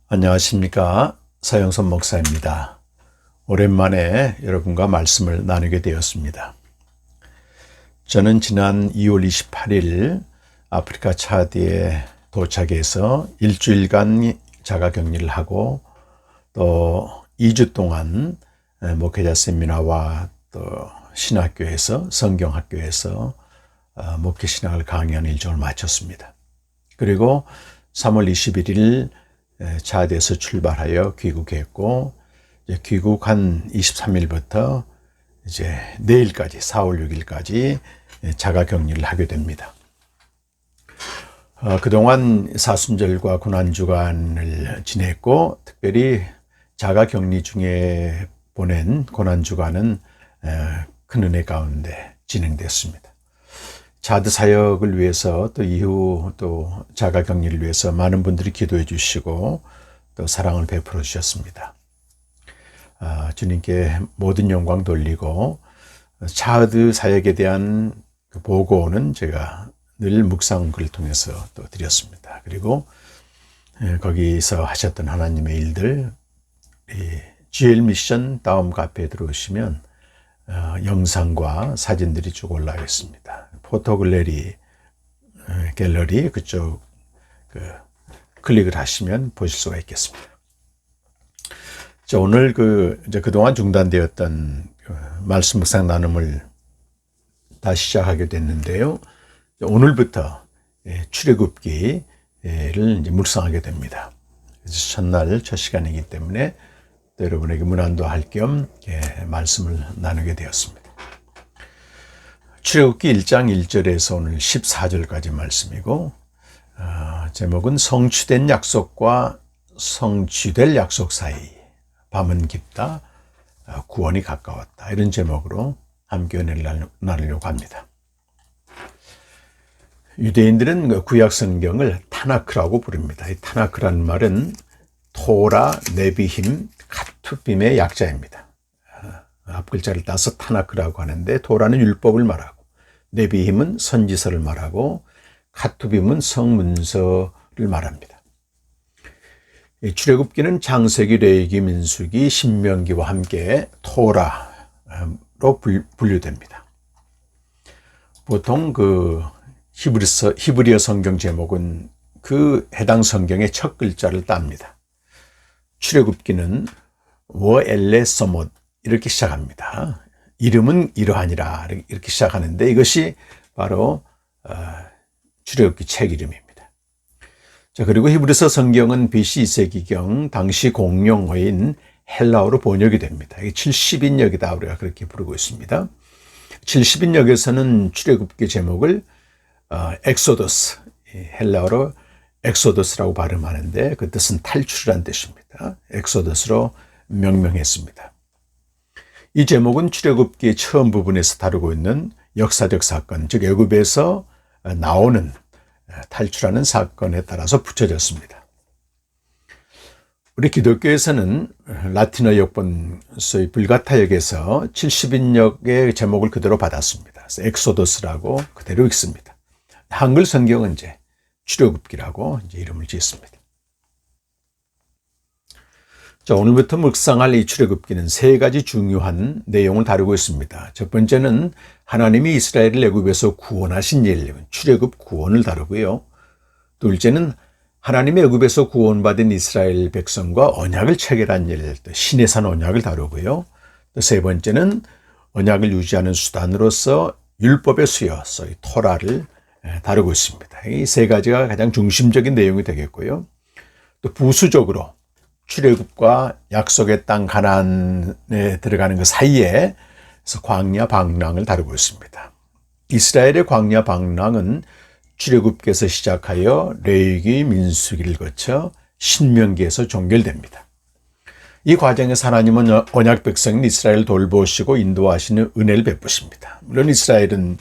안녕하십니까. 서영선 목사입니다. 오랜만에 여러분과 말씀을 나누게 되었습니다. 저는 지난 2월 28일 아프리카 차드에 도착해서 일주일간 자가격리를 하고 또 2주 동안 목회자 세미나와 또 신학교에서 성경학교에서 목회 신학을 강의하는 일정을 마쳤습니다. 그리고 3월 21일 차드에서 출발하여 귀국했고, 귀국한 23일부터 이제 내일까지 4월 6일까지 자가격리를 하게 됩니다. 그동안 사순절과 고난주간을 지냈고, 특별히 자가격리 중에 보낸 고난주간은 큰 은혜 가운데 진행됐습니다. 차드 사역을 위해서 또 이후 또 자가격리를 위해서 많은 분들이 기도해 주시고 또 사랑을 베풀어 주셨습니다. 주님께 모든 영광 돌리고 차드 사역에 대한 그 보고는 제가 늘 묵상글을 통해서 또 드렸습니다. 그리고 거기서 하셨던 하나님의 일들, GL 미션 다음 카페에 들어오시면 영상과 사진들이 쭉 올라와 있습니다. 포토 갤러리 그쪽 클릭을 하시면 보실 수가 있겠습니다. 자, 오늘 이제 그동안 중단되었던 말씀 묵상 나눔을 다시 시작하게 됐는데요. 오늘부터 출애굽기를 이제 묵상하게 됩니다. 그래서 첫날 첫 시간이기 때문에 또 여러분에게 문안도 할 겸 말씀을 나누게 되었습니다. 출애굽기 1장 1절에서 오늘 14절까지 말씀이고, 제목은 성취된 약속과 성취될 약속 사이, 밤은 깊다, 구원이 가까웠다, 이런 제목으로 함께 은혜를 나누려고 합니다. 유대인들은 구약 성경을 타나크라고 부릅니다. 이 타나크라는 말은 토라, 네비힘, 카투빔의 약자입니다. 앞글자를 따서 타나크라고 하는데, 토라는 율법을 말하고, 네비힘은 선지서를 말하고, 카투빔은 성문서를 말합니다. 출애굽기는 창세기, 레위기, 민수기, 신명기와 함께 토라로 분류됩니다. 보통 히브리어 성경 제목은 그 해당 성경의 첫 글자를 땁니다. 출애굽기는 워엘레 서못 이렇게 시작합니다. 이름은 이러하니라 이렇게 시작하는데, 이것이 바로 출애굽기 책 이름입니다. 자, 그리고 히브리서 성경은 BC 2세기경 당시 공용어인 헬라어로 번역이 됩니다. 이게 70인역이다 우리가 그렇게 부르고 있습니다. 70인역에서는 출애굽기 제목을 엑소더스, 헬라어로 엑소더스라고 발음하는데 그 뜻은 탈출이라는 뜻입니다. 엑소더스로 명명했습니다. 이 제목은 출애굽기의 처음 부분에서 다루고 있는 역사적 사건, 즉 애굽에서 나오는 탈출하는 사건에 따라서 붙여졌습니다. 우리 기독교에서는 라틴어 역본 소위 불가타역에서 70인역의 제목을 그대로 받았습니다. 그래서 엑소더스라고 그대로 읽습니다. 한글 성경은 이제 출애굽기라고 이제 이름을 지었습니다. 자, 오늘부터 묵상할 이 출애굽기는 세 가지 중요한 내용을 다루고 있습니다. 첫 번째는 하나님이 이스라엘을 애굽에서 구원하신 일, 출애굽 구원을 다루고요. 둘째는 하나님의 애굽에서 구원받은 이스라엘 백성과 언약을 체결한 일, 시내산 언약을 다루고요. 또 세 번째는 언약을 유지하는 수단으로서 율법의 수여, 소위 토라를 다루고 있습니다. 이 세 가지가 가장 중심적인 내용이 되겠고요. 또 부수적으로 출애굽과 약속의 땅 가나안에 들어가는 그 사이에 광야 방랑을 다루고 있습니다. 이스라엘의 광야 방랑은 출애굽기에서 시작하여 레위기, 민수기를 거쳐 신명기에서 종결됩니다. 이 과정에서 하나님은 언약 백성인 이스라엘을 돌보시고 인도하시는 은혜를 베푸십니다. 물론 이스라엘은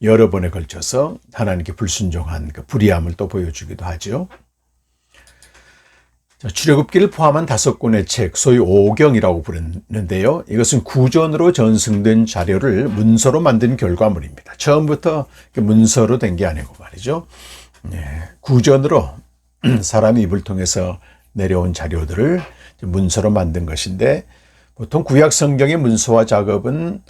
여러 번에 걸쳐서 하나님께 불순종한 그 불의함을 또 보여주기도 하죠. 출애굽기를 포함한 5권의 책, 소위 오경이라고 부르는데요. 이것은 구전으로 전승된 자료를 문서로 만든 결과물입니다. 처음부터 문서로 된 게 아니고 말이죠. 구전으로 사람의 입을 통해서 내려온 자료들을 문서로 만든 것인데, 보통 구약 성경의 문서화 작업은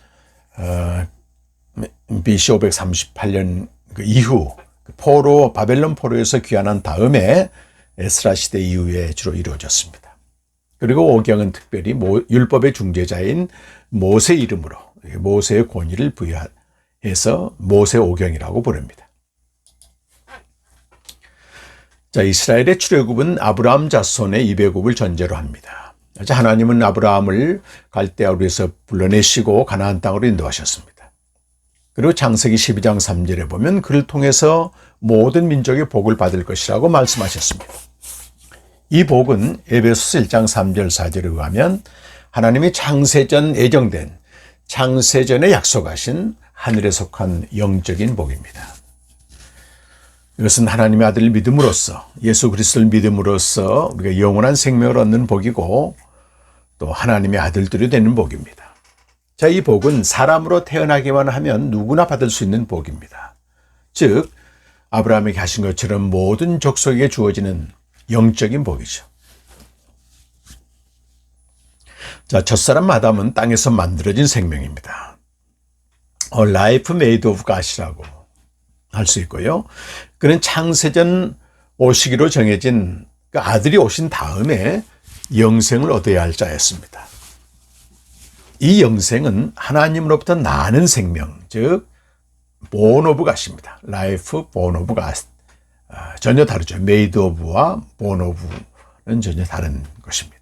BC 538년 그 이후 바벨론 포로에서 귀환한 다음에 에스라 시대 이후에 주로 이루어졌습니다. 그리고 오경은 특별히 율법의 중재자인 모세 이름으로 모세의 권위를 부여해서 모세 오경이라고 부릅니다. 자, 이스라엘의 출애굽은 아브라함 자손의 이배굽을 전제로 합니다. 하나님은 아브라함을 갈대아우르에서 불러내시고 가나안 땅으로 인도하셨습니다. 그리고 창세기 12장 3절에 보면 그를 통해서 모든 민족의 복을 받을 것이라고 말씀하셨습니다. 이 복은 에베소서 1장 3절 4절에 의하면 하나님이 창세전 예정된, 창세전에 약속하신 하늘에 속한 영적인 복입니다. 이것은 하나님의 아들을 믿음으로써, 예수 그리스도를 믿음으로써 우리가 영원한 생명을 얻는 복이고, 또 하나님의 아들들이 되는 복입니다. 자, 이 복은 사람으로 태어나기만 하면 누구나 받을 수 있는 복입니다. 즉, 아브라함에게 하신 것처럼 모든 족속에게 주어지는 영적인 복이죠. 자, 첫사람 아담은 땅에서 만들어진 생명입니다. Life made of God이라고 할 수 있고요. 그는 창세전 오시기로 정해진 그 아들이 오신 다음에 영생을 얻어야 할 자였습니다. 이 영생은 하나님으로부터 나는 생명, 즉 born of God입니다. Life born of God. 전혀 다르죠. made of와 born of는 전혀 다른 것입니다.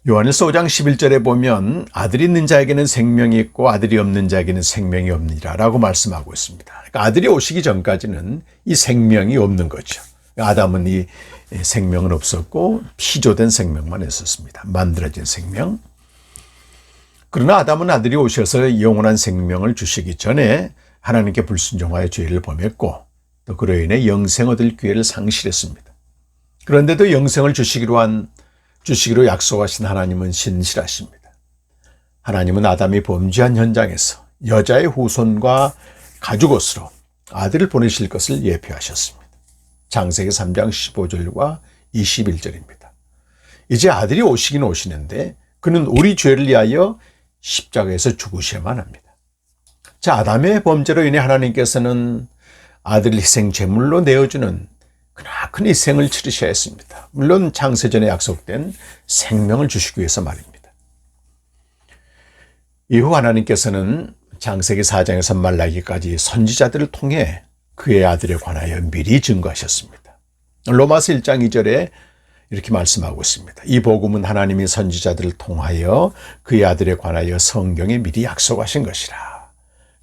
요한일서 5장 11절에 보면 아들이 있는 자에게는 생명이 있고 아들이 없는 자에게는 생명이 없느니라 라고 말씀하고 있습니다. 그러니까 아들이 오시기 전까지는 이 생명이 없는 거죠. 아담은 이 생명은 없었고 피조된 생명만 있었습니다. 만들어진 생명. 그러나 아담은 아들이 오셔서 영원한 생명을 주시기 전에 하나님께 불순종하여 죄를 범했고 또 그로 인해 영생 얻을 기회를 상실했습니다. 그런데도 영생을 주시기로 약속하신 하나님은 신실하십니다. 하나님은 아담이 범죄한 현장에서 여자의 후손과 가죽옷으로 아들을 보내실 것을 예표하셨습니다. 창세기 3장 15절과 21절입니다. 이제 아들이 오시긴 오시는데 그는 우리 죄를 위하여 십자가에서 죽으셔야만 합니다. 자, 아담의 범죄로 인해 하나님께서는 아들을 희생 제물로 내어주는 크나큰 희생을 치르셔야 했습니다. 물론 창세전에 약속된 생명을 주시기 위해서 말입니다. 이후 하나님께서는 창세기 4장에서 말라기까지 선지자들을 통해 그의 아들에 관하여 미리 증거하셨습니다. 로마서 1장 2절에 이렇게 말씀하고 있습니다. 이 복음은 하나님이 선지자들을 통하여 그의 아들에 관하여 성경에 미리 약속하신 것이라.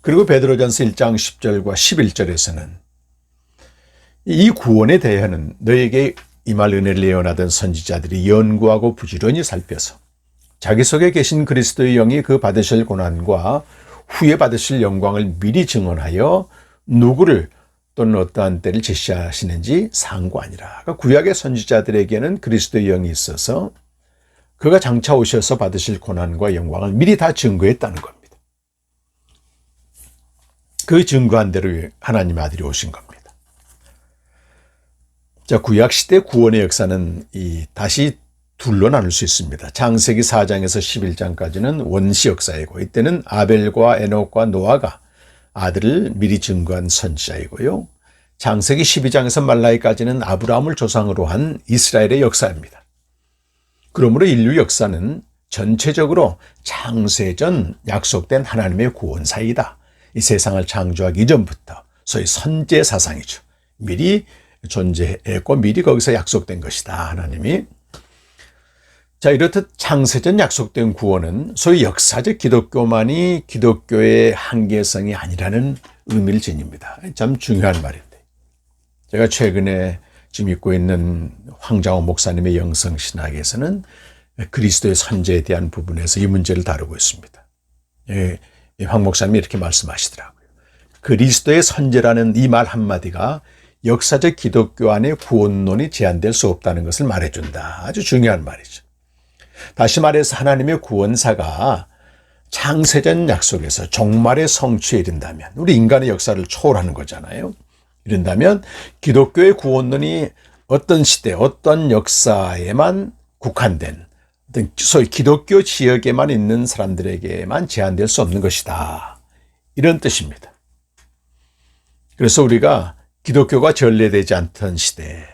그리고 베드로전서 1장 10절과 11절에서는 이 구원에 대해는 너에게 임할 은혜를 예언하던 선지자들이 연구하고 부지런히 살펴서 자기 속에 계신 그리스도의 영이 그 받으실 고난과 후에 받으실 영광을 미리 증언하여 누구를 또는 어떠한 때를 제시하시는지 상고하니라. 그러니까 구약의 선지자들에게는 그리스도의 영이 있어서 그가 장차 오셔서 받으실 고난과 영광을 미리 다 증거했다는 겁니다. 그 증거한 대로 하나님의 아들이 오신 겁니다. 자, 구약 시대 구원의 역사는 다시 둘로 나눌 수 있습니다. 창세기 4장에서 11장까지는 원시 역사이고 이때는 아벨과 에녹과 노아가 아들을 미리 증거한 선지자이고요. 창세기 12장에서 말라기까지는 아브라함을 조상으로 한 이스라엘의 역사입니다. 그러므로 인류 역사는 전체적으로 창세전 약속된 하나님의 구원사이다. 이 세상을 창조하기 이전부터 소위 선제 사상이죠. 미리 존재했고 미리 거기서 약속된 것이다, 하나님이. 자, 이렇듯 창세전 약속된 구원은 소위 역사적 기독교만이 기독교의 한계성이 아니라는 의미를 지닙니다. 참 중요한 말인데. 제가 최근에 지금 읽고 있는 황장호 목사님의 영성신학에서는 그리스도의 선제에 대한 부분에서 이 문제를 다루고 있습니다. 황 목사님이 이렇게 말씀하시더라고요. 그리스도의 선제라는 이 말 한마디가 역사적 기독교 안에 구원론이 제한될 수 없다는 것을 말해준다. 아주 중요한 말이죠. 다시 말해서 하나님의 구원사가 창세전 약속에서 종말의 성취에 이른다면, 우리 인간의 역사를 초월하는 거잖아요. 이른다면 기독교의 구원론이 어떤 시대, 어떤 역사에만 국한된 어떤 소위 기독교 지역에만 있는 사람들에게만 제한될 수 없는 것이다. 이런 뜻입니다. 그래서 우리가 기독교가 전래되지 않던 시대,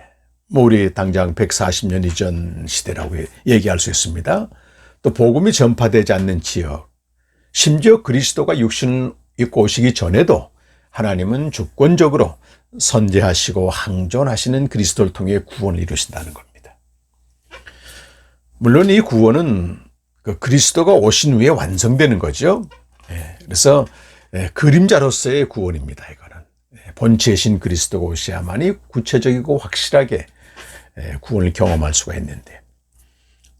우리 당장 140년 이전 시대라고 얘기할 수 있습니다. 또 복음이 전파되지 않는 지역, 심지어 그리스도가 육신 입고 오시기 전에도 하나님은 주권적으로 선제하시고 항존하시는 그리스도를 통해 구원을 이루신다는 겁니다. 물론 이 구원은 그리스도가 오신 후에 완성되는 거죠. 그래서 그림자로서의 구원입니다. 이거는 본체이신 그리스도가 오셔야만이 구체적이고 확실하게 구원을 경험할 수가 있는데,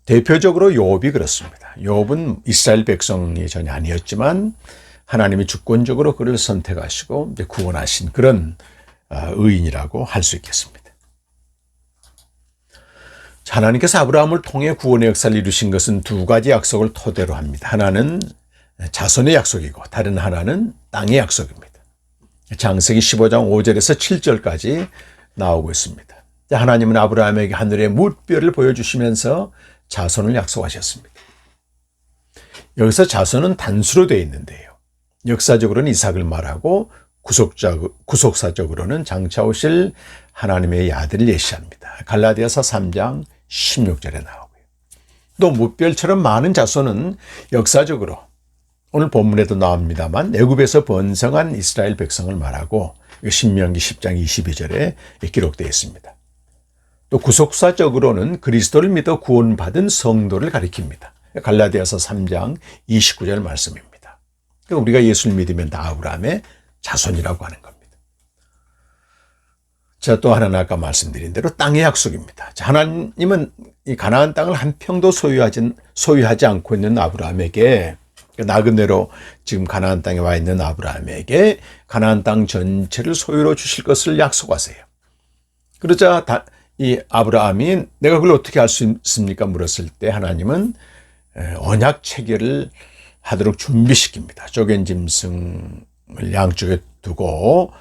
대표적으로 욥이 그렇습니다. 욥은 이스라엘 백성이 전혀 아니었지만 하나님이 주권적으로 그를 선택하시고 구원하신 그런 의인이라고 할 수 있겠습니다. 하나님께서 아브라함을 통해 구원의 역사를 이루신 것은 두 가지 약속을 토대로 합니다. 하나는 자손의 약속이고 다른 하나는 땅의 약속입니다. 창세기 15장 5절에서 7절까지 나오고 있습니다. 하나님은 아브라함에게 하늘의 무별을 보여주시면서 자손을 약속하셨습니다. 여기서 자손은 단수로 되어 있는데요. 역사적으로는 이삭을 말하고 구속사적으로는 장차 오실 하나님의 아들을 예시합니다. 갈라디아서 3장 16절에 나오고요. 또 무별처럼 많은 자손은 역사적으로 오늘 본문에도 나옵니다만 애굽에서 번성한 이스라엘 백성을 말하고 신명기 10장 22절에 기록되어 있습니다. 또 구속사적으로는 그리스도를 믿어 구원받은 성도를 가리킵니다. 갈라디아서 3장 29절 말씀입니다. 우리가 예수를 믿으면 다 아브라함의 자손이라고 하는 겁니다. 자, 또 하나는 아까 말씀드린 대로 땅의 약속입니다. 자, 하나님은 이 가나안 땅을 한 평도 소유하지 않고 있는 아브라함에게, 나그네로 지금 가나안 땅에 와 있는 아브라함에게 가나안 땅 전체를 소유로 주실 것을 약속하세요. 그러자 이 아브라함이 내가 그걸 어떻게 알 수 있습니까? 물었을 때 하나님은 언약 체결을 하도록 준비시킵니다. 쪼갠 짐승을 양쪽에 두고,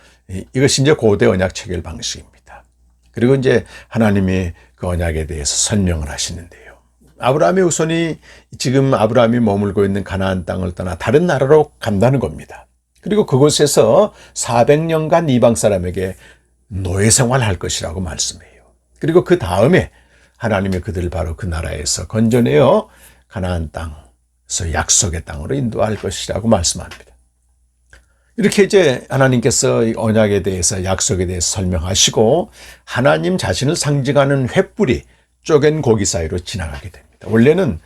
이것이 이제 고대 언약 체결 방식입니다. 그리고 이제 하나님이 그 언약에 대해서 설명을 하시는데요. 아브라함의 후손이 지금 아브라함이 머물고 있는 가나안 땅을 떠나 다른 나라로 간다는 겁니다. 그리고 그곳에서 400년간 이방 사람에게 노예 생활할 것이라고 말씀해요. 그리고 그 다음에 하나님이 그들을 바로 그 나라에서 건져내어 가나안 땅에서 약속의 땅으로 인도할 것이라고 말씀합니다. 이렇게 이제 하나님께서 언약에 대해서, 약속에 대해서 설명하시고 하나님 자신을 상징하는 횃불이 쪼갠 고기 사이로 지나가게 됩니다. 원래는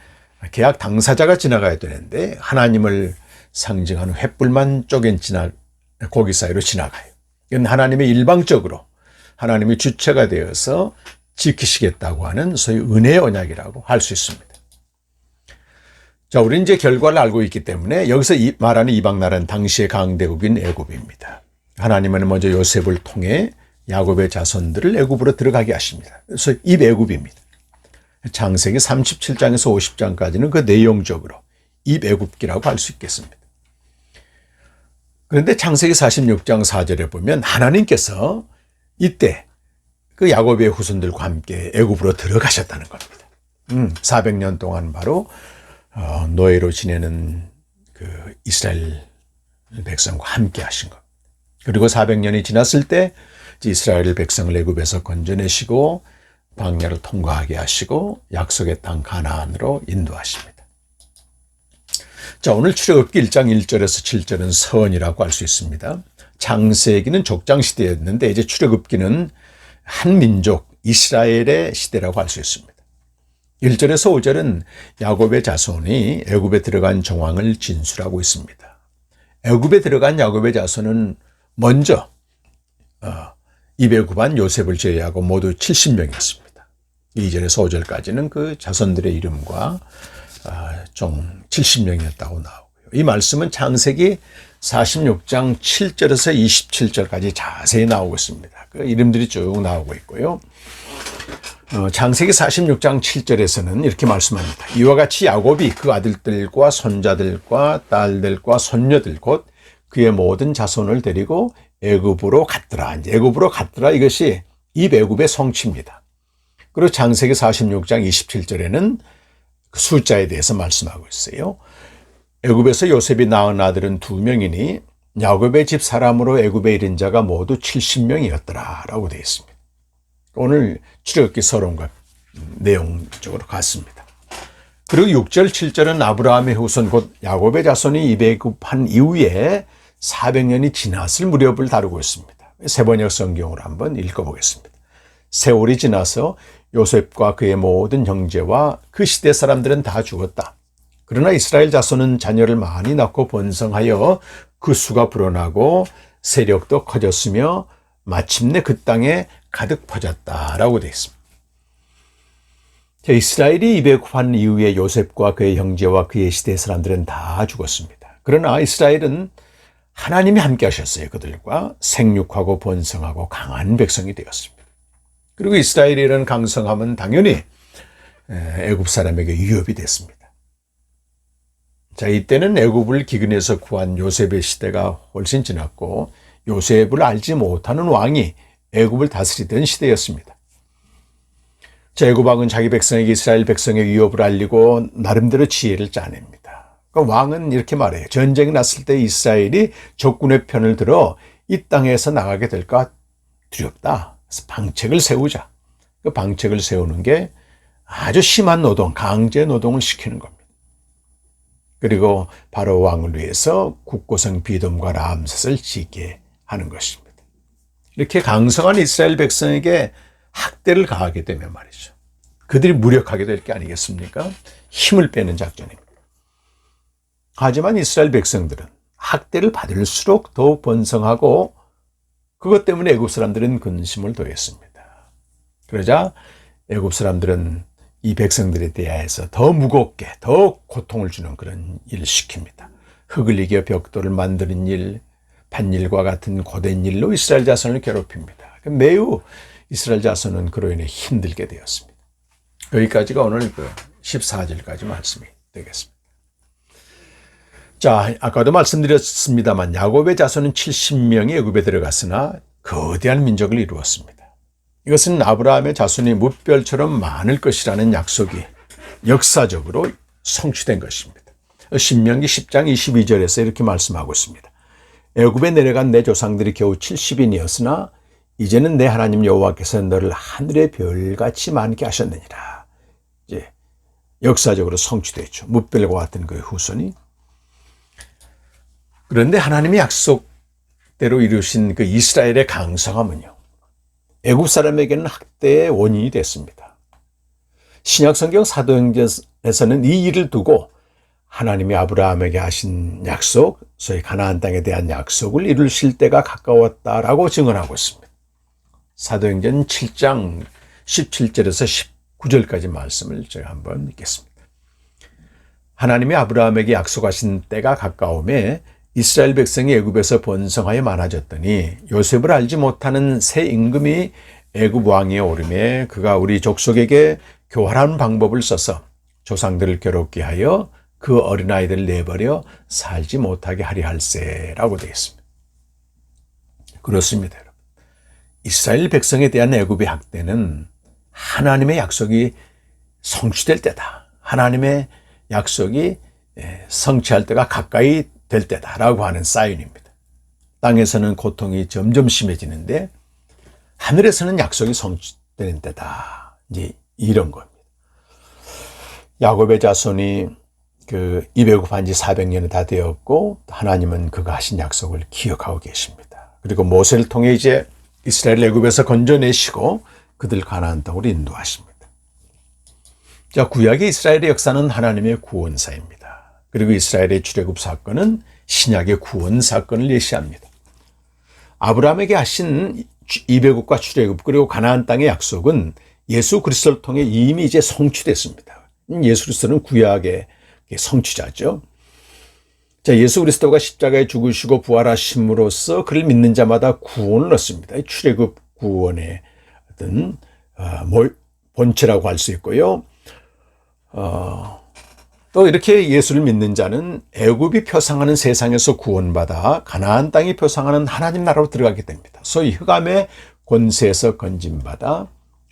계약 당사자가 지나가야 되는데 하나님을 상징하는 횃불만 쪼갠 고기 사이로 지나가요. 이건 하나님의 일방적으로 하나님이 주체가 되어서 지키시겠다고 하는 소위 은혜의 언약이라고 할 수 있습니다. 자, 우리는 이제 결과를 알고 있기 때문에 여기서 말하는 이방 나라는 당시의 강대국인 애굽입니다. 하나님은 먼저 요셉을 통해 야곱의 자손들을 애굽으로 들어가게 하십니다. 그래서 입애굽입니다. 창세기 37장에서 50장까지는 그 내용적으로 입애굽기라고 할 수 있겠습니다. 그런데 창세기 46장 4절에 보면 하나님께서 이때 그 야곱의 후손들과 함께 애굽으로 들어가셨다는 겁니다. 400년 동안 바로 노예로 지내는 그 이스라엘 백성과 함께 하신 것. 그리고 400년이 지났을 때 이스라엘 백성을 애굽에서 건져내시고 광야를 통과하게 하시고 약속의 땅 가나안으로 인도하십니다. 자, 오늘 출애굽기 1장 1절에서 7절은 서원이라고 할 수 있습니다. 창세기는 족장 시대였는데 이제 출애굽기는 한 민족 이스라엘의 시대라고 할 수 있습니다. 1절에서 5절은 야곱의 자손이 애굽에 들어간 정황을 진술하고 있습니다. 애굽에 들어간 야곱의 자손은 먼저 입에 굽한 요셉을 제외하고 모두 70명이었습니다. 2절에서 5절까지는 그 자손들의 이름과 총 70명이었다고 나오고요. 이 말씀은 창세기 46장 7절에서 27절까지 자세히 나오고 있습니다. 그 이름들이 쭉 나오고 있고요. 창세기 46장 7절에서는 이렇게 말씀합니다. 이와 같이 야곱이 그 아들들과 손자들과 딸들과 손녀들 곧 그의 모든 자손을 데리고 애굽으로 갔더라. 애굽으로 갔더라, 이것이 입애굽의 성취입니다. 그리고 창세기 46장 27절에는 그 숫자에 대해서 말씀하고 있어요. 애굽에서 요셉이 낳은 아들은 2명이니 야곱의 집 사람으로 애굽에 이른 자가 모두 70명이었더라 라고 되어 있습니다. 오늘 출애굽기 서론과 내용적으로 같습니다. 그리고 6절 7절은 아브라함의 후손 곧 야곱의 자손이 이배굽한 이후에 400년이 지났을 무렵을 다루고 있습니다. 세번역 성경으로 한번 읽어보겠습니다. 세월이 지나서 요셉과 그의 모든 형제와 그 시대 사람들은 다 죽었다. 그러나 이스라엘 자손은 자녀를 많이 낳고 번성하여 그 수가 불어나고 세력도 커졌으며 마침내 그 땅에 가득 퍼졌다라고 되어 있습니다. 이스라엘이 이배굽한 이후에 요셉과 그의 형제와 그의 시대 사람들은 다 죽었습니다. 그러나 이스라엘은 하나님이 함께 하셨어요. 그들과 생육하고 번성하고 강한 백성이 되었습니다. 그리고 이스라엘이라는 강성함은 당연히 애굽 사람에게 위협이 됐습니다. 자, 이때는 애굽을 기근에서 구한 요셉의 시대가 훨씬 지났고 요셉을 알지 못하는 왕이 애굽을 다스리던 시대였습니다. 자, 애굽 왕은 자기 백성에게 이스라엘 백성의 위협을 알리고 나름대로 지혜를 짜냅니다. 그러니까 왕은 이렇게 말해요. 전쟁이 났을 때 이스라엘이 적군의 편을 들어 이 땅에서 나가게 될까 두렵다. 그래서 방책을 세우자. 그 방책을 세우는 게 아주 심한 노동, 강제 노동을 시키는 겁니다. 그리고 바로 왕을 위해서 국고성 비돔과 람셋을 짓게 하는 것입니다. 이렇게 강성한 이스라엘 백성에게 학대를 가하게 되면 말이죠. 그들이 무력하게 될 게 아니겠습니까? 힘을 빼는 작전입니다. 하지만 이스라엘 백성들은 학대를 받을수록 더욱 번성하고 그것 때문에 애굽 사람들은 근심을 더했습니다. 그러자 애굽 사람들은 이 백성들에 대하여서 더 무겁게 더 고통을 주는 그런 일을 시킵니다. 흙을 이겨 벽돌을 만드는 일, 밭일과 같은 고된 일로 이스라엘 자손을 괴롭힙니다. 매우 이스라엘 자손은 그로 인해 힘들게 되었습니다. 여기까지가 오늘 14절까지 말씀이 되겠습니다. 자, 아까도 말씀드렸습니다만 야곱의 자손은 70명이 애굽에 들어갔으나 거대한 민족을 이루었습니다. 이것은 아브라함의 자손이 무별처럼 많을 것이라는 약속이 역사적으로 성취된 것입니다. 신명기 10장 22절에서 이렇게 말씀하고 있습니다. 애굽에 내려간 내 조상들이 겨우 70인이었으나 이제는 내 하나님 여호와께서 너를 하늘의 별같이 많게 하셨느니라. 이제 역사적으로 성취됐죠. 무별과 같은 그 후손이. 그런데 하나님의 약속대로 이루신 그 이스라엘의 강성함은요, 애굽 사람에게는 학대의 원인이 됐습니다. 신약성경 사도행전에서는 이 일을 두고 하나님이 아브라함에게 하신 약속, 소위 가나안 땅에 대한 약속을 이루실 때가 가까웠다라고 증언하고 있습니다. 사도행전 7장 17절에서 19절까지 말씀을 제가 한번 읽겠습니다. 하나님이 아브라함에게 약속하신 때가 가까움에 이스라엘 백성이 애굽에서 번성하여 많아졌더니 요셉을 알지 못하는 새 임금이 애굽 왕위에 오르매 그가 우리 족속에게 교활한 방법을 써서 조상들을 괴롭게 하여 그 어린아이들을 내버려 살지 못하게 하려 할세라고 되어 있습니다. 그렇습니다, 여러분. 이스라엘 백성에 대한 애굽의 학대는 하나님의 약속이 성취될 때다. 하나님의 약속이 성취할 때가 가까이 될 때다라고 하는 사인입니다. 땅에서는 고통이 점점 심해지는데 하늘에서는 약속이 성취되는 때다. 이제 이런 겁니다. 야곱의 자손이 이배굽한 지 400년이 다 되었고 하나님은 그가 하신 약속을 기억하고 계십니다. 그리고 모세를 통해 이제 이스라엘 애굽에서 건져내시고 그들 가나안 땅으로 인도하십니다. 자, 구약의 이스라엘의 역사는 하나님의 구원사입니다. 그리고 이스라엘의 출애굽 사건은 신약의 구원 사건을 예시합니다. 아브라함에게 하신 이배굽과 출애굽 그리고 가나안 땅의 약속은 예수 그리스도를 통해 이미 이제 성취됐습니다. 예수 그리스도는 구약의 성취자죠. 자, 예수 그리스도가 십자가에 죽으시고 부활하심으로써 그를 믿는 자마다 구원을 얻습니다. 출애굽 구원의 어떤 본체라고 할 수 있고요. 또 이렇게 예수를 믿는 자는 애굽이 표상하는 세상에서 구원받아 가나안 땅이 표상하는 하나님 나라로 들어가게 됩니다. 소위 흑암의 권세에서 건짐받아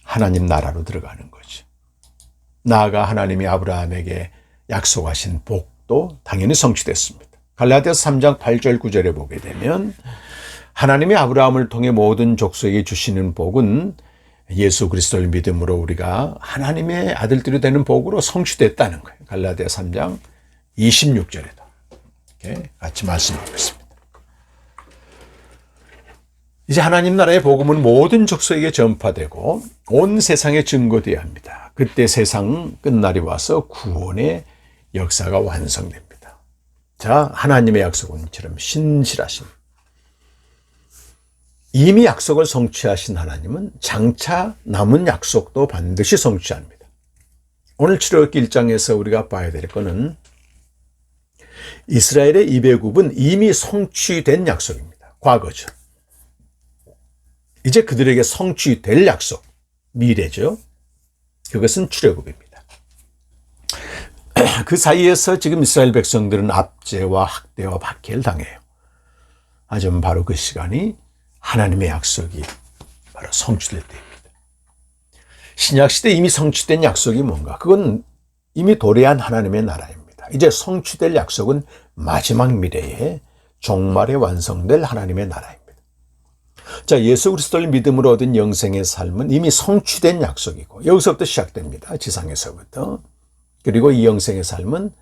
하나님 나라로 들어가는 거죠. 나아가 하나님이 아브라함에게 약속하신 복도 당연히 성취됐습니다. 갈라디아서 3장 8절 9절에 보게 되면 하나님이 아브라함을 통해 모든 족속에게 주시는 복은 예수 그리스도를 믿음으로 우리가 하나님의 아들들이 되는 복으로 성취됐다는 거예요. 갈라디아 3장 26절에도 이렇게 같이 말씀하고 있습니다. 이제 하나님 나라의 복음은 모든 족속에게 전파되고 온 세상에 증거되어야 합니다. 그때 세상 끝날이 와서 구원의 역사가 완성됩니다. 자, 하나님의 약속은 이처럼 신실하신, 이미 약속을 성취하신 하나님은 장차 남은 약속도 반드시 성취합니다. 오늘 출애굽기 1장에서 우리가 봐야 될 것은 이스라엘의 이배굽은 이미 성취된 약속입니다. 과거죠. 이제 그들에게 성취될 약속, 미래죠. 그것은 출애굽입니다. 그 사이에서 지금 이스라엘 백성들은 압제와 학대와 박해를 당해요. 하지만 바로 그 시간이 하나님의 약속이 바로 성취될 때입니다. 신약시대 이미 성취된 약속이 뭔가? 그건 이미 도래한 하나님의 나라입니다. 이제 성취될 약속은 마지막 미래에 종말에 완성될 하나님의 나라입니다. 자, 예수 그리스도를 믿음으로 얻은 영생의 삶은 이미 성취된 약속이고 여기서부터 시작됩니다. 지상에서부터. 그리고 이 영생의 삶은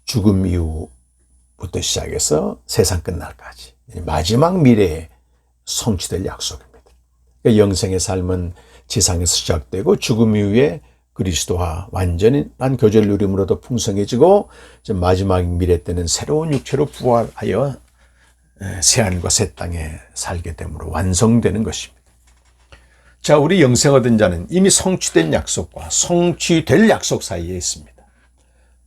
죽음 이후부터 시작해서 세상 끝날까지 마지막 미래에 성취될 약속입니다. 그러니까 영생의 삶은 지상에서 시작되고 죽음 이후에 그리스도와 완전한 교제를 누림으로도 풍성해지고 마지막 미래 때는 새로운 육체로 부활하여 새하늘과 새 땅에 살게 됨으로 완성되는 것입니다. 자, 우리 영생 얻은 자는 이미 성취된 약속과 성취될 약속 사이에 있습니다.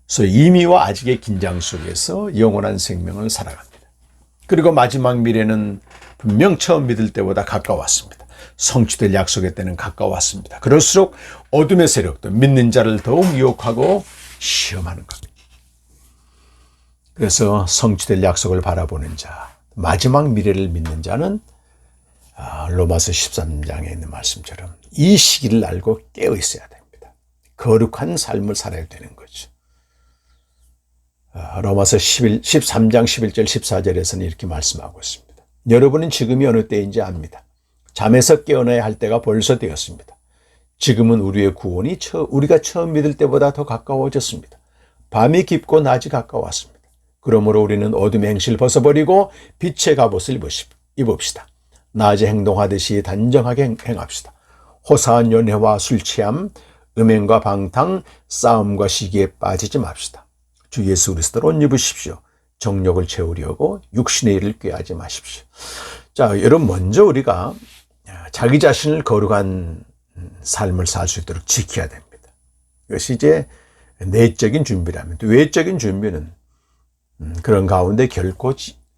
그래서 이미와 아직의 긴장 속에서 영원한 생명을 살아갑니다. 그리고 마지막 미래는 분명 처음 믿을 때보다 가까웠습니다. 성취될 약속의 때는 가까웠습니다. 그럴수록 어둠의 세력도 믿는 자를 더욱 유혹하고 시험하는 겁니다. 그래서 성취될 약속을 바라보는 자, 마지막 미래를 믿는 자는 로마서 13장에 있는 말씀처럼 이 시기를 알고 깨어 있어야 됩니다. 거룩한 삶을 살아야 되는 거죠. 로마서 13장 11절 14절에서는 이렇게 말씀하고 있습니다. 여러분은 지금이 어느 때인지 압니다. 잠에서 깨어나야 할 때가 벌써 되었습니다. 지금은 우리의 구원이 우리가 처음 믿을 때보다 더 가까워졌습니다. 밤이 깊고 낮이 가까웠습니다. 그러므로 우리는 어둠의 행실을 벗어버리고 빛의 갑옷을 입읍시다. 낮에 행동하듯이 단정하게 행합시다. 호사한 연회와 술취함, 음행과 방탕, 싸움과 시기에 빠지지 맙시다. 주 예수 그리스도로 옷 입으십시오. 정욕을 채우려고 육신의 일을 꾀하지 마십시오. 자, 여러분, 먼저 우리가 자기 자신을 거룩한 삶을 살 수 있도록 지켜야 됩니다. 이것이 이제 내적인 준비라면, 또 외적인 준비는 그런 가운데 결코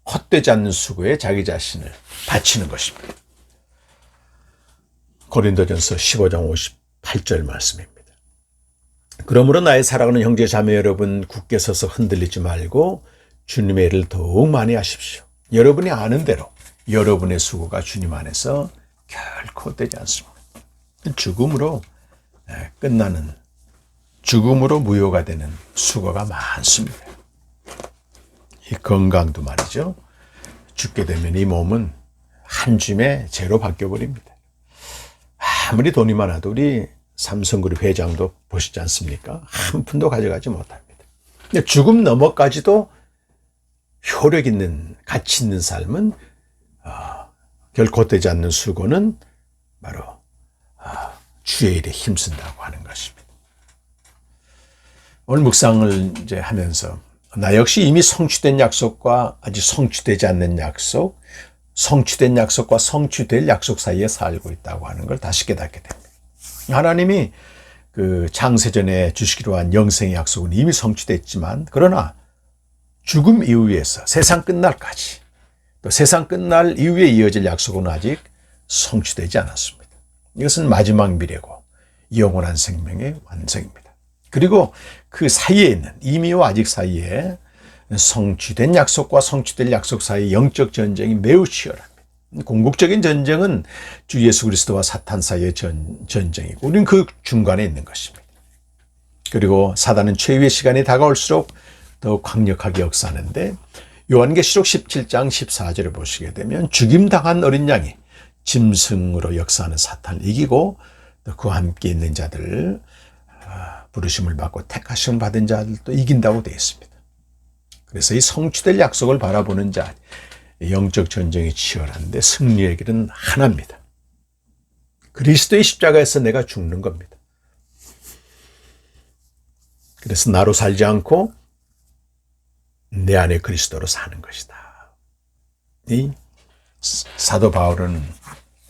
헛되지 않는 수고에 자기 자신을 바치는 것입니다. 고린도전서 15장 58절 말씀입니다. 그러므로 나의 사랑하는 형제 자매 여러분, 굳게 서서 흔들리지 말고 주님의 일을 더욱 많이 하십시오. 여러분이 아는 대로 여러분의 수고가 주님 안에서 결코 헛되지 않습니다. 죽음으로 끝나는, 죽음으로 무효가 되는 수고가 많습니다. 이 건강도 말이죠. 죽게 되면 이 몸은 한 줌의 재로 바뀌어버립니다. 아무리 돈이 많아도 우리 삼성그룹 회장도 보시지 않습니까? 한 푼도 가져가지 못합니다. 근데 죽음 너머까지도 효력 있는, 가치 있는 삶은 결코 헛되지 않는 수고는 바로 주의 일에 힘쓴다고 하는 것입니다. 오늘 묵상을 이제 하면서 나 역시 이미 성취된 약속과 아직 성취되지 않는 약속, 성취된 약속과 성취될 약속 사이에 살고 있다고 하는 걸 다시 깨닫게 됩니다. 하나님이 그 창세전에 주시기로 한 영생의 약속은 이미 성취됐지만, 그러나 죽음 이후에서 세상 끝날까지, 또 세상 끝날 이후에 이어질 약속은 아직 성취되지 않았습니다. 이것은 마지막 미래고 영원한 생명의 완성입니다. 그리고 그 사이에 있는, 이미와 아직 사이에 성취된 약속과 성취될 약속 사이 영적 전쟁이 매우 치열합니다. 궁극적인 전쟁은 주 예수 그리스도와 사탄 사이의 전쟁이고 우리는 그 중간에 있는 것입니다. 그리고 사단은 최후의 시간이 다가올수록 더 강력하게 역사하는데 요한계시록 17장 14절을 보시게 되면 죽임당한 어린 양이 짐승으로 역사하는 사탄을 이기고 또 그와 함께 있는 자들 부르심을 받고 택하심을 받은 자들도 이긴다고 되어 있습니다. 그래서 이 성취될 약속을 바라보는 자 영적 전쟁이 치열한데 승리의 길은 하나입니다. 그리스도의 십자가에서 내가 죽는 겁니다. 그래서 나로 살지 않고 내 안에 그리스도로 사는 것이다. 이 사도 바울은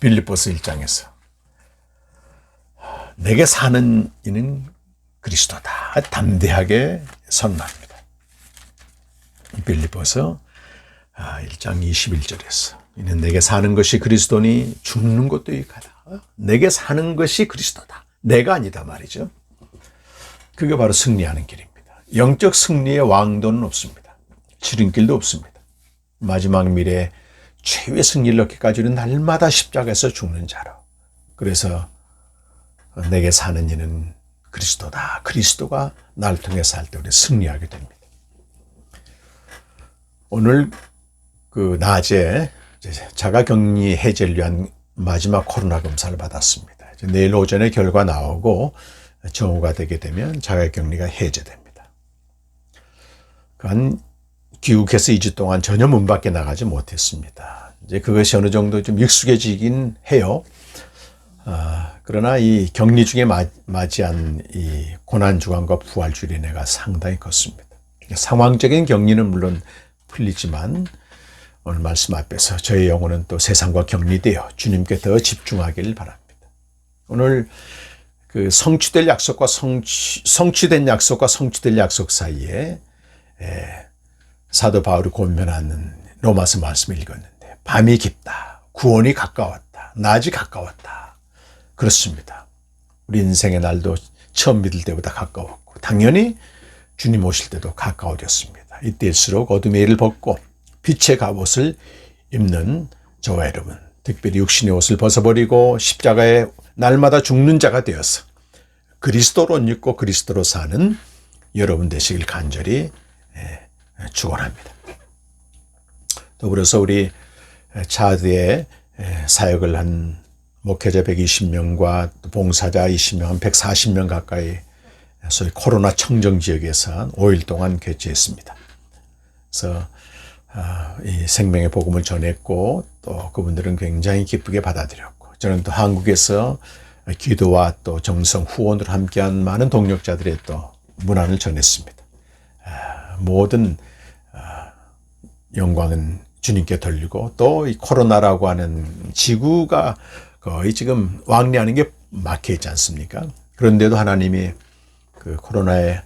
빌립보서 1장에서 내게 사는 이는 그리스도다. 담대하게 선언합니다. 빌립보서 1장 21절에서 이는 내게 사는 것이 그리스도니 죽는 것도 유익하다. 내게 사는 것이 그리스도다. 내가 아니다 말이죠. 그게 바로 승리하는 길입니다. 영적 승리의 왕도는 없습니다. 지름길도 없습니다. 마지막 미래에 최후의 승리를 얻기까지는 날마다 십자가에서 죽는 자로. 그래서 내게 사는 이는 그리스도다. 그리스도가 나를 통해서 할 때 우리 승리하게 됩니다. 오늘 그 낮에 자가격리 해제를 위한 마지막 코로나 검사를 받았습니다. 내일 오전에 결과 나오고 정오가 되게 되면 자가격리가 해제됩니다. 한 귀국해서 2주 동안 전혀 문 밖에 나가지 못했습니다. 이제 그것이 어느 정도 좀 익숙해지긴 해요. 그러나 이 격리 중에 맞이한 이 고난주간과 부활주일의 은혜가 상당히 컸습니다. 상황적인 격리는 물론 풀리지만 오늘 말씀 앞에서 저의 영혼은 또 세상과 격리되어 주님께 더 집중하기를 바랍니다. 오늘 그 성취될 약속과 성취된 약속과 성취될 약속 사이에 사도 바울이 고면하는 로마서 말씀을 읽었는데 밤이 깊다. 구원이 가까웠다. 낮이 가까웠다. 그렇습니다. 우리 인생의 날도 처음 믿을 때보다 가까웠고 당연히 주님 오실 때도 가까워졌습니다. 이때일수록 어둠의 일을 벗고 빛의 갑옷을 입는 저와 여러분, 특별히 육신의 옷을 벗어버리고 십자가에 날마다 죽는 자가 되어서 그리스도로 옷 입고 그리스도로 사는 여러분 되시길 간절히 축원합니다. 더불어서 우리 차드에 사역을 한 목회자 120명과 봉사자 20명, 한 140명 가까이 소위 코로나 청정 지역에서 5일 동안 개최했습니다. 그래서 이 생명의 복음을 전했고 또 그분들은 굉장히 기쁘게 받아들였고 저는 또 한국에서 기도와 또 정성 후원으로 함께한 많은 동력자들의 또 문안을 전했습니다. 모든 영광은 주님께 돌리고 또 이 코로나라고 하는 지구가 거의 지금 왕래하는 게 막혀 있지 않습니까? 그런데도 하나님이 그 코로나의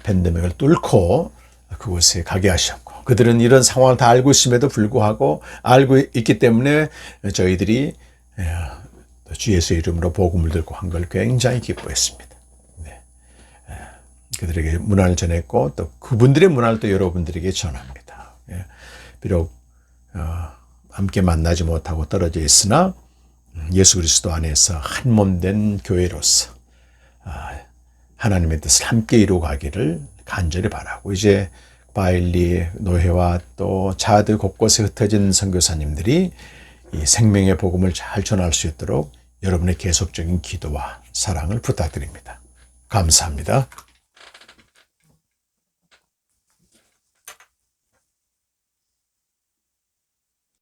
팬데믹을 뚫고 그곳에 가게 하셨고 그들은 이런 상황을 다 알고 있음에도 불구하고 알고 있기 때문에 저희들이 주 예수의 이름으로 복음을 들고 한 걸 굉장히 기뻐했습니다. 네. 그들에게 문안을 전했고 또 그분들의 문안을 또 여러분들에게 전합니다. 비록 함께 만나지 못하고 떨어져 있으나 예수 그리스도 안에서 한 몸 된 교회로서 하나님의 뜻을 함께 이루어가기를 간절히 바라고 이제 바일리 노회와 또 차드 곳곳에 흩어진 선교사님들이 이 생명의 복음을 잘 전할 수 있도록 여러분의 계속적인 기도와 사랑을 부탁드립니다. 감사합니다.